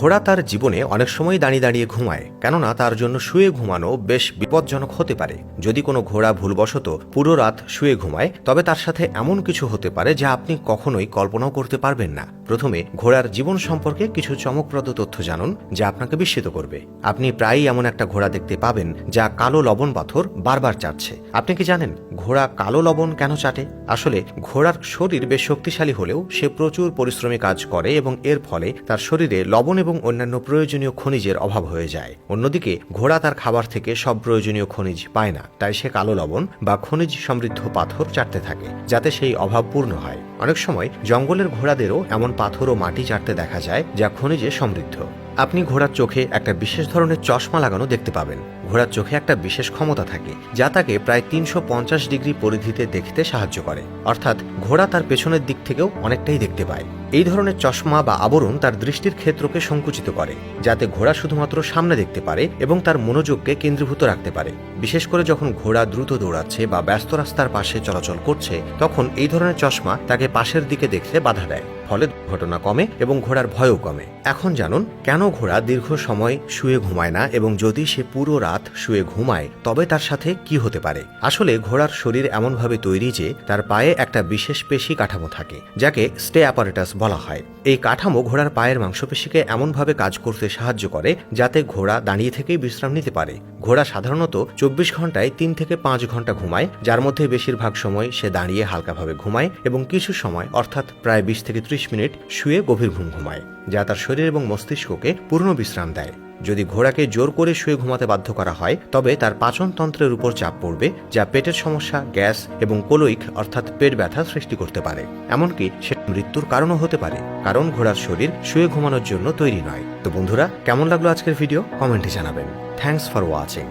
ঘোড়া তার জীবনে অনেক সময় দাঁড়িয়ে দাঁড়িয়ে ঘুমায়, কেননা তার জন্য শুয়ে ঘুমানো বেশ বিপজ্জনক হতে পারে। যদি কোনো ঘোড়া ভুলবশত পুরো রাত শুয়ে ঘুমায়, তবে তার সাথে এমন কিছু হতে পারে যা আপনি কখনোই কল্পনাও করতে পারবেন না। প্রথমে ঘোড়ার জীবন সম্পর্কে কিছু চমকপ্রদ তথ্য জানুন যা আপনাকে বিস্মিত করবে। আপনি প্রায়ই এমন একটা ঘোড়া দেখতে পাবেন যা কালো লবণ পাথর বারবার চাটছে। আপনি কি জানেন ঘোড়া কালো লবণ কেন চাটে? আসলে ঘোড়ার শরীর বেশ শক্তিশালী হলেও সে প্রচুর পরিশ্রমী কাজ করে এবং এর ফলে তার শরীরে লবণ এবং অন্যান্য প্রয়োজনীয় খনিজের অভাব হয়ে যায়। অন্যদিকে ঘোড়া তার খাবার থেকে সব প্রয়োজনীয় খনিজ পায় না, তাই সে কালো লবণ বা খনিজ সমৃদ্ধ পাথর চাটতে থাকে যাতে সেই অভাব পূর্ণ হয়। অনেক সময় জঙ্গলের ঘোড়াদেরও এমন পাথর ও মাটি চাটতে দেখা যায় যা খনিজে সমৃদ্ধ। আপনি ঘোড়ার চোখে একটা বিশেষ ধরনের চশমা লাগানো দেখতে পাবেন। ঘোড়ার চোখে একটা বিশেষ ক্ষমতা থাকে যা তাকে প্রায় 350 ডিগ্রি পরিধিতে দেখতে সাহায্য করে, অর্থাৎ ঘোড়া তার পেছনের দিক থেকেও অনেকটাই দেখতে পায়। এই ধরনের চশমা বা আবরণ তার দৃষ্টির ক্ষেত্রকে সংকুচিত করে, যাতে ঘোড়া শুধুমাত্র সামনে দেখতে পারে এবং তার মনোযোগকে কেন্দ্রীভূত রাখতে পারে। বিশেষ করে যখন ঘোড়া দ্রুত দৌড়াচ্ছে বা ব্যস্ত রাস্তার পাশে চলাচল করছে, তখন এই ধরনের চশমা তাকে পাশের দিকে দেখতে বাধা দেয়, ফলে দুর্ঘটনা কমে এবং ঘোড়ার ভয়ও কমে। এখন জানুন কেন ঘোড়া দীর্ঘ সময় শুয়ে ঘুমায় না, এবং যদি সে পুরো রাত শুয়ে ঘুমায় তবে তার সাথে কি হতে পারে। আসলে ঘোড়ার শরীর এমনভাবে তৈরি যে তার পায়ে একটা বিশেষ পেশি কাঠামো থাকে যাকে স্টে অ্যাপারেটাস বলা হয়। এই কাঠামো ঘোড়ার পায়ের মাংসপেশিকে এমনভাবে কাজ করতে সাহায্য করে যাতে ঘোড়া দাঁড়িয়ে থেকেই বিশ্রাম নিতে পারে। ঘোড়া সাধারণত 24 ঘন্টায় 3 থেকে 5 ঘন্টা ঘুমায়, যার মধ্যে বেশিরভাগ সময় সে দাঁড়িয়ে হালকাভাবে ঘুমায় এবং কিছু সময় অর্থাৎ প্রায় 20 থেকে 30 মিনিট শুয়ে গভীর ঘুম ঘুমায়, যা তার শরীর এবং মস্তিষ্ককে পূর্ণ বিশ্রাম দেয়। যদি ঘোড়াকে জোর করে শুয়ে ঘুমাতে বাধ্য করা হয় তবে তার পাচনতন্ত্রের উপর চাপ পড়বে, যা পেটের সমস্যা, গ্যাস এবং কোলোইক অর্থাৎ পেট ব্যথা সৃষ্টি করতে পারে। এমনকি সে মৃত্যুর কারণও হতে পারে, কারণ ঘোড়ার শরীর শুয়ে ঘুমানোর জন্য তৈরি নয়। তো বন্ধুরা, কেমন লাগলো আজকের ভিডিও? কমেন্টে জানাবেন। Thanks for watching.